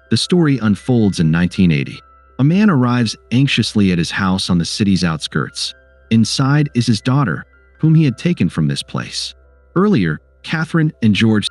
The story unfolds in 1980. A man arrives anxiously at his house on the city's outskirts. Inside is his daughter, whom he had taken from this place. Earlier, Catherine and George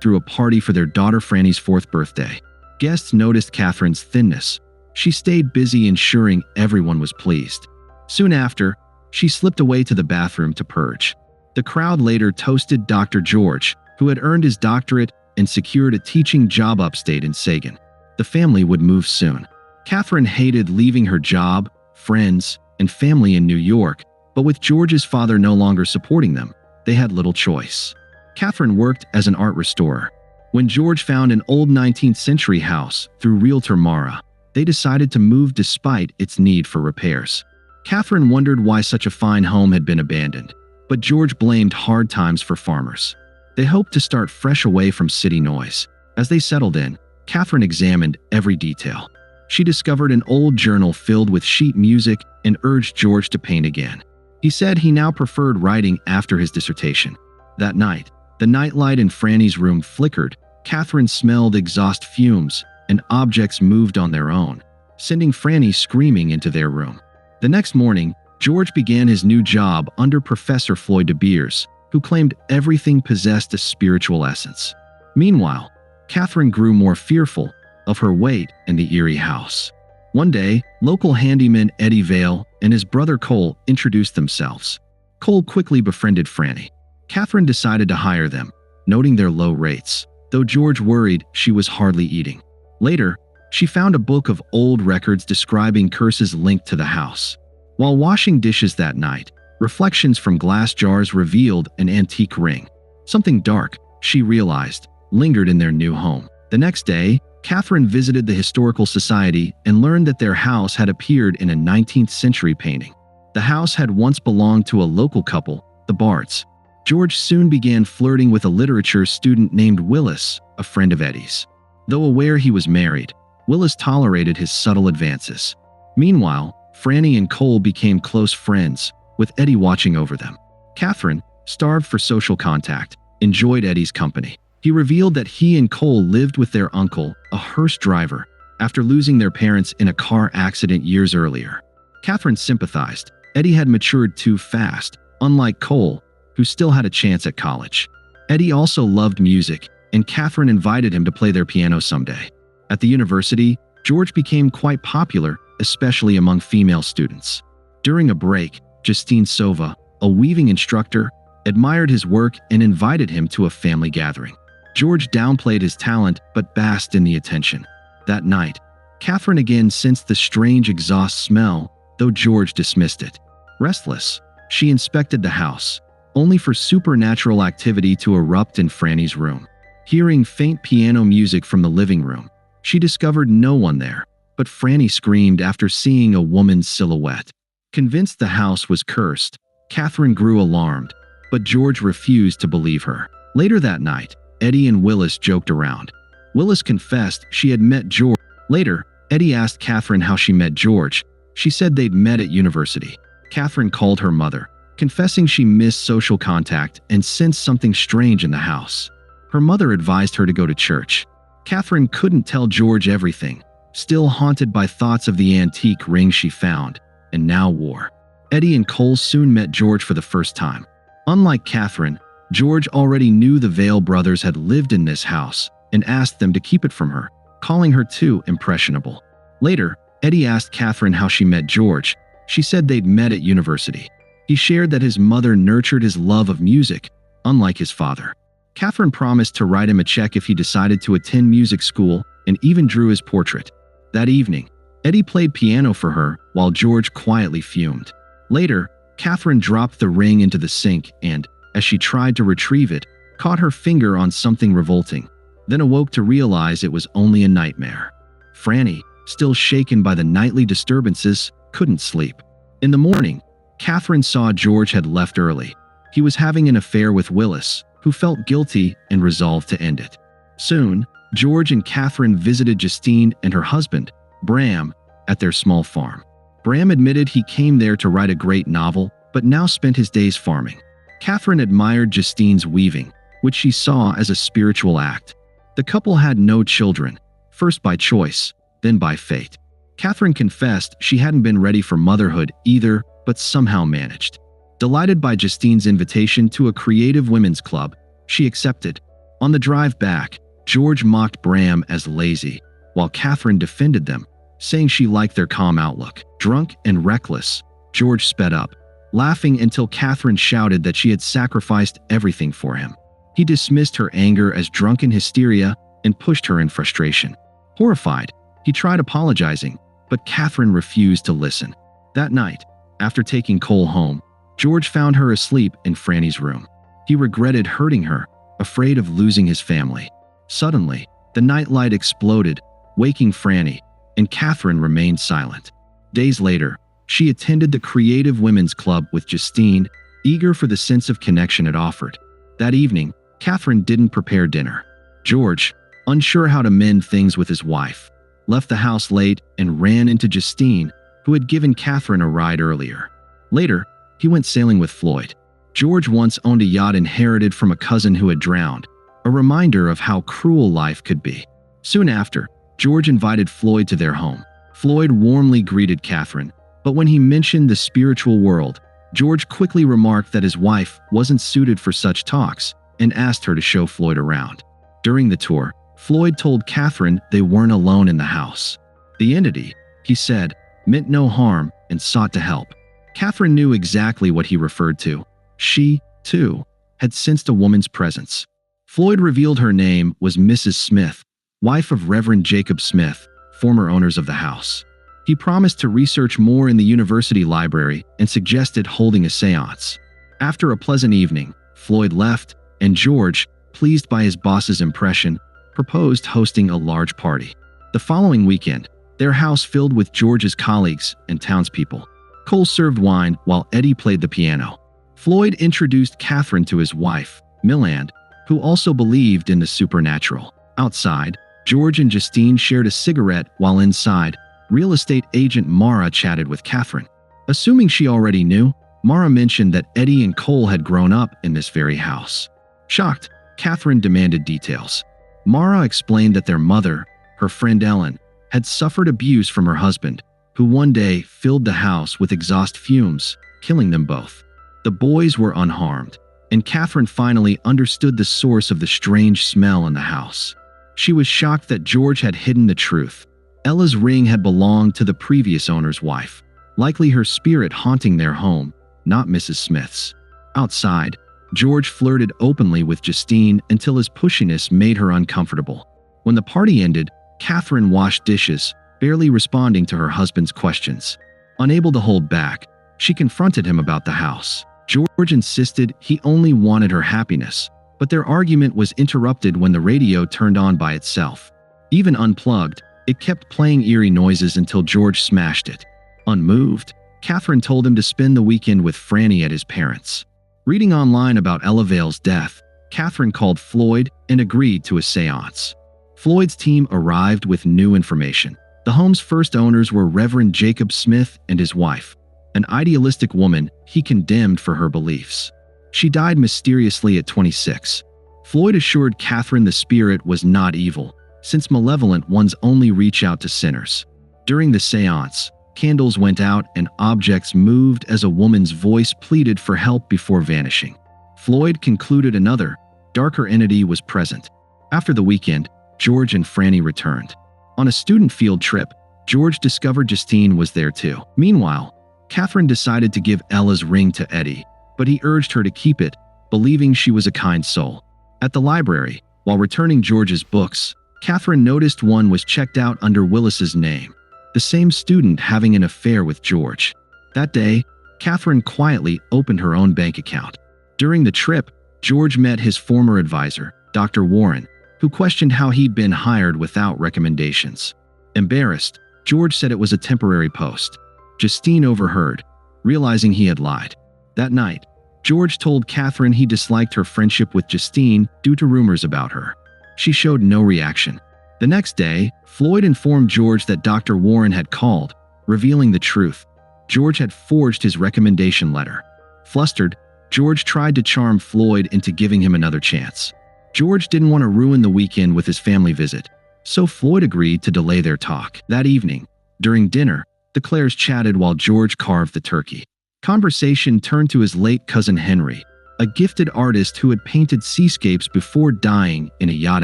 threw a party for their daughter Franny's 4th birthday. Guests noticed Catherine's thinness. She stayed busy ensuring everyone was pleased. Soon after, she slipped away to the bathroom to purge. The crowd later toasted Dr. George, who had earned his doctorate and secured a teaching job upstate in Sagan. The family would move soon. Catherine hated leaving her job, friends, and family in New York, but with George's father no longer supporting them, they had little choice. Catherine worked as an art restorer. When George found an old 19th century house through realtor Mara, they decided to move despite its need for repairs. Catherine wondered why such a fine home had been abandoned, but George blamed hard times for farmers. They hoped to start fresh away from city noise. As they settled in, Catherine examined every detail. She discovered an old journal filled with sheet music and urged George to paint again. He said he now preferred writing after his dissertation. That night, the nightlight in Franny's room flickered. Catherine smelled exhaust fumes, and objects moved on their own, sending Franny screaming into their room. The next morning, George began his new job under Professor Floyd de Beers, who claimed everything possessed a spiritual essence. Meanwhile, Catherine grew more fearful of her weight in the eerie house. One day, local handyman Eddie Vale and his brother Cole introduced themselves. Cole quickly befriended Franny. Catherine decided to hire them, noting their low rates, though George worried she was hardly eating. Later, she found a book of old records describing curses linked to the house. While washing dishes that night, reflections from glass jars revealed an antique ring. Something dark, she realized, lingered in their new home. The next day, Catherine visited the Historical Society and learned that their house had appeared in a 19th century painting. The house had once belonged to a local couple, the Bards. George soon began flirting with a literature student named Willis, a friend of Eddie's. Though aware he was married, Willis tolerated his subtle advances. Meanwhile, Franny and Cole became close friends, with Eddie watching over them. Catherine, starved for social contact, enjoyed Eddie's company. He revealed that he and Cole lived with their uncle, a hearse driver, after losing their parents in a car accident years earlier. Catherine sympathized. Eddie had matured too fast, unlike Cole, who still had a chance at college. Eddie also loved music, and Catherine invited him to play their piano someday. At the university, George became quite popular, especially among female students. During a break, Justine Sova, a weaving instructor, admired his work and invited him to a family gathering. George downplayed his talent but basked in the attention. That night, Catherine again sensed the strange exhaust smell, though George dismissed it. Restless, she inspected the house, only for supernatural activity to erupt in Franny's room. Hearing faint piano music from the living room, she discovered no one there, but Franny screamed after seeing a woman's silhouette. Convinced the house was cursed, Catherine grew alarmed, but George refused to believe her. Later that night, Eddie and Willis joked around. Willis confessed she had met George. Later, Eddie asked Catherine how she met George. She said they'd met at university. Catherine called her mother, confessing she missed social contact and sensed something strange in the house. Her mother advised her to go to church. Catherine couldn't tell George everything, still haunted by thoughts of the antique ring she found and now wore. Eddie and Cole soon met George for the first time. Unlike Catherine, George already knew the Vale brothers had lived in this house and asked them to keep it from her, calling her too impressionable. Later, Eddie asked Catherine how she met George. She said they'd met at university. He shared that his mother nurtured his love of music, unlike his father. Catherine promised to write him a check if he decided to attend music school and even drew his portrait. That evening, Eddie played piano for her while George quietly fumed. Later, Catherine dropped the ring into the sink and, as she tried to retrieve it, caught her finger on something revolting, then awoke to realize it was only a nightmare. Franny, still shaken by the nightly disturbances, couldn't sleep. In the morning, Catherine saw George had left early. He was having an affair with Willis, who felt guilty and resolved to end it. Soon, George and Catherine visited Justine and her husband, Bram, at their small farm. Bram admitted he came there to write a great novel, but now spent his days farming. Catherine admired Justine's weaving, which she saw as a spiritual act. The couple had no children. first by choice, then by fate. Catherine confessed she hadn't been ready for motherhood either, but somehow managed. Delighted by Justine's invitation to a creative women's club, she accepted. On the drive back, George mocked Bram as lazy, while Catherine defended them, saying she liked their calm outlook. Drunk and reckless, George sped up, laughing until Catherine shouted that she had sacrificed everything for him. He dismissed her anger as drunken hysteria and pushed her in frustration. Horrified, he tried apologizing, but Catherine refused to listen. That night, after taking Cole home, George found her asleep in Franny's room. He regretted hurting her, afraid of losing his family. Suddenly, the nightlight exploded, waking Franny, and Catherine remained silent. Days later, she attended the Creative Women's Club with Justine, eager for the sense of connection it offered. That evening, Catherine didn't prepare dinner. George, unsure how to mend things with his wife, left the house late and ran into Justine, who had given Catherine a ride earlier. Later, he went sailing with Floyd. George once owned a yacht inherited from a cousin who had drowned, a reminder of how cruel life could be. Soon after, George invited Floyd to their home. Floyd warmly greeted Catherine, but when he mentioned the spiritual world, George quickly remarked that his wife wasn't suited for such talks and asked her to show Floyd around. During the tour, Floyd told Catherine they weren't alone in the house. The entity, he said, meant no harm and sought to help. Catherine knew exactly what he referred to. She, too, had sensed a woman's presence. Floyd revealed her name was Mrs. Smith, wife of Reverend Jacob Smith, former owners of the house. He promised to research more in the university library and suggested holding a seance. After a pleasant evening, Floyd left, and George, pleased by his boss's impression, proposed hosting a large party. The following weekend, their house filled with George's colleagues and townspeople. Cole served wine while Eddie played the piano. Floyd introduced Catherine to his wife, Milland, who also believed in the supernatural. Outside, George and Justine shared a cigarette while inside, real estate agent Mara chatted with Catherine. Assuming she already knew, Mara mentioned that Eddie and Cole had grown up in this very house. Shocked, Catherine demanded details. Mara explained that their mother, her friend Ellen, had suffered abuse from her husband, who one day filled the house with exhaust fumes, killing them both. The boys were unharmed, and Catherine finally understood the source of the strange smell in the house. She was shocked that George had hidden the truth. Ella's ring had belonged to the previous owner's wife, likely her spirit haunting their home, not Mrs. Smith's. Outside, George flirted openly with Justine until his pushiness made her uncomfortable. When the party ended, Catherine washed dishes, barely responding to her husband's questions. Unable to hold back, she confronted him about the house. George insisted he only wanted her happiness, but their argument was interrupted when the radio turned on by itself. Even unplugged, it kept playing eerie noises until George smashed it. Unmoved, Catherine told him to spend the weekend with Franny at his parents'. Reading online about evilThe's death, Catherine called Floyd and agreed to a seance. Floyd's team arrived with new information. The home's first owners were Reverend Jacob Smith and his wife, an idealistic woman he condemned for her beliefs. She died mysteriously at 26. Floyd assured Catherine the spirit was not evil, since malevolent ones only reach out to sinners. During the seance, candles went out and objects moved as a woman's voice pleaded for help before vanishing. Floyd concluded another, darker entity was present. After the weekend, George and Franny returned. On a student field trip, George discovered Justine was there too. Meanwhile, Catherine decided to give Ella's ring to Eddie, but he urged her to keep it, believing she was a kind soul. At the library, while returning George's books, Catherine noticed one was checked out under Willis's name, the same student having an affair with George. That day, Catherine quietly opened her own bank account. During the trip, George met his former advisor, Dr. Warren, who questioned how he'd been hired without recommendations. Embarrassed, George said it was a temporary post. Justine overheard, realizing he had lied. That night, George told Catherine he disliked her friendship with Justine due to rumors about her. She showed no reaction. The next day, Floyd informed George that Dr. Warren had called, revealing the truth. George had forged his recommendation letter. Flustered, George tried to charm Floyd into giving him another chance. George didn't want to ruin the weekend with his family visit, so Floyd agreed to delay their talk. That evening, during dinner, the Clares chatted while George carved the turkey. Conversation turned to his late cousin Henry, a gifted artist who had painted seascapes before dying in a yacht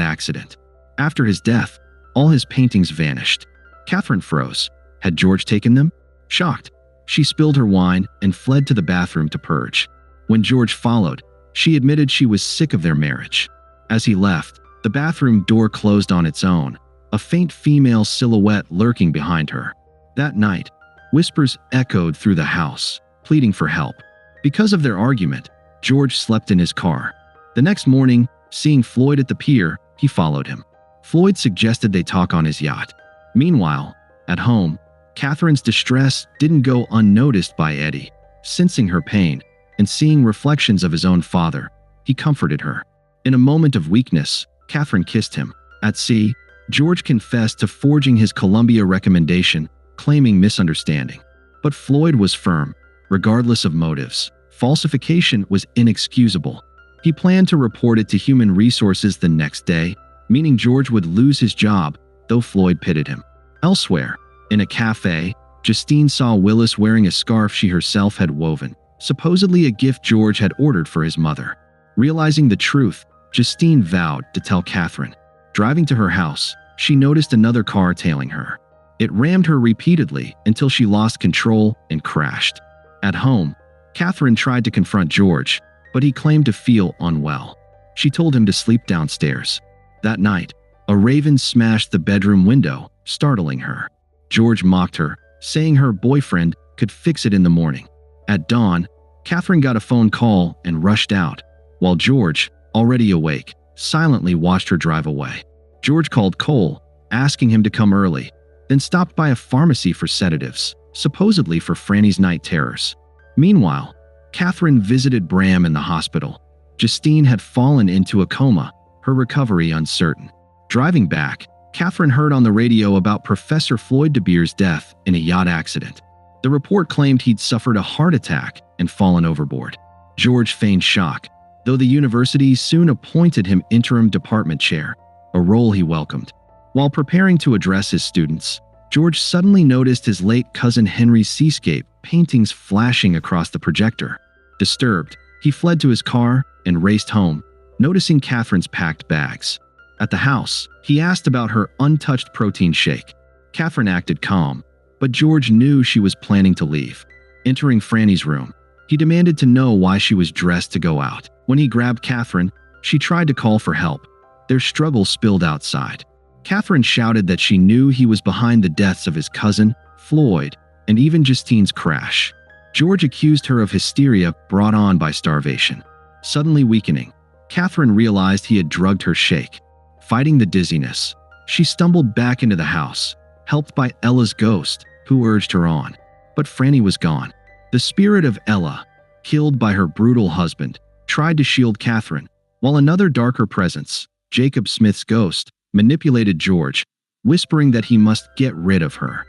accident. After his death, all his paintings vanished. Catherine froze. Had George taken them? Shocked, she spilled her wine and fled to the bathroom to purge. When George followed, she admitted she was sick of their marriage. As he left, the bathroom door closed on its own, a faint female silhouette lurking behind her. That night, whispers echoed through the house, pleading for help. Because of their argument, George slept in his car. The next morning, seeing Floyd at the pier, he followed him. Floyd suggested they talk on his yacht. Meanwhile, at home, Catherine's distress didn't go unnoticed by Eddie. Sensing her pain and seeing reflections of his own father, he comforted her. In a moment of weakness, Catherine kissed him. At sea, George confessed to forging his Columbia recommendation, claiming misunderstanding. But Floyd was firm, regardless of motives. Falsification was inexcusable. He planned to report it to Human Resources the next day, meaning George would lose his job, though Floyd pitted him. Elsewhere, in a cafe, Justine saw Willis wearing a scarf she herself had woven, supposedly a gift George had ordered for his mother. Realizing the truth, Justine vowed to tell Catherine. Driving to her house, she noticed another car tailing her. It rammed her repeatedly until she lost control and crashed. At home, Catherine tried to confront George, but he claimed to feel unwell. She told him to sleep downstairs. That night, a raven smashed the bedroom window, startling her. George mocked her, saying her boyfriend could fix it in the morning. At dawn, Catherine got a phone call and rushed out, while George, already awake, silently watched her drive away. George called Cole, asking him to come early, then stopped by a pharmacy for sedatives, supposedly for Franny's night terrors. Meanwhile, Catherine visited Bram in the hospital. Justine had fallen into a coma, her recovery uncertain. Driving back, Catherine heard on the radio about Professor Floyd de Beer's death in a yacht accident. The report claimed he'd suffered a heart attack and fallen overboard. George feigned shock, though the university soon appointed him interim department chair, a role he welcomed. While preparing to address his students, George suddenly noticed his late cousin Henry's seascape paintings flashing across the projector. Disturbed, he fled to his car and raced home, noticing Catherine's packed bags. At the house, he asked about her untouched protein shake. Catherine acted calm, but George knew she was planning to leave. Entering Franny's room, he demanded to know why she was dressed to go out. When he grabbed Catherine, she tried to call for help. Their struggle spilled outside. Catherine shouted that she knew he was behind the deaths of his cousin, Floyd, and even Justine's crash. George accused her of hysteria brought on by starvation. Suddenly weakening, Catherine realized he had drugged her shake. Fighting the dizziness, she stumbled back into the house, helped by Ella's ghost, who urged her on. But Franny was gone. The spirit of Ella, killed by her brutal husband, tried to shield Catherine, while another darker presence, Jacob Smith's ghost, manipulated George, whispering that he must get rid of her.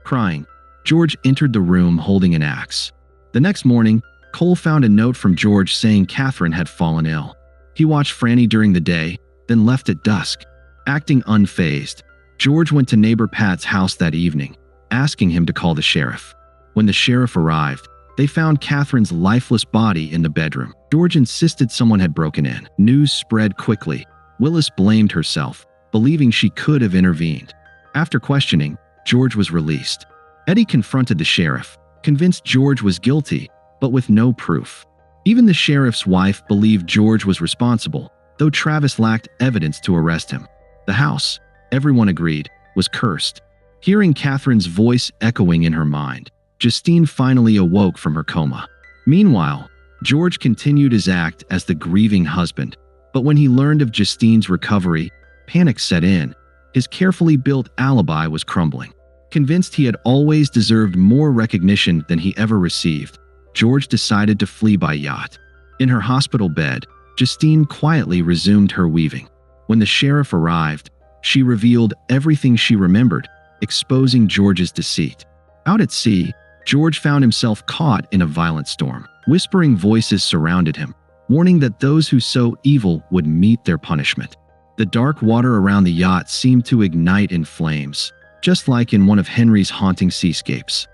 Crying, George entered the room holding an axe. The next morning, Cole found a note from George saying Catherine had fallen ill. He watched Franny during the day, then left at dusk. Acting unfazed, George went to neighbor Pat's house that evening, asking him to call the sheriff. When the sheriff arrived, they found Catherine's lifeless body in the bedroom. George insisted someone had broken in. News spread quickly. Willis blamed herself, believing she could have intervened. After questioning, George was released. Eddie confronted the sheriff, convinced George was guilty, but with no proof. Even the sheriff's wife believed George was responsible, though Travis lacked evidence to arrest him. The house, everyone agreed, was cursed. Hearing Catherine's voice echoing in her mind, Justine finally awoke from her coma. Meanwhile, George continued his act as the grieving husband, but when he learned of Justine's recovery, panic set in. His carefully built alibi was crumbling. Convinced he had always deserved more recognition than he ever received, George decided to flee by yacht. In her hospital bed, Justine quietly resumed her weaving. When the sheriff arrived, she revealed everything she remembered, exposing George's deceit. Out at sea, George found himself caught in a violent storm. Whispering voices surrounded him, warning that those who sow evil would meet their punishment. The dark water around the yacht seemed to ignite in flames, just like in one of Henry's haunting seascapes.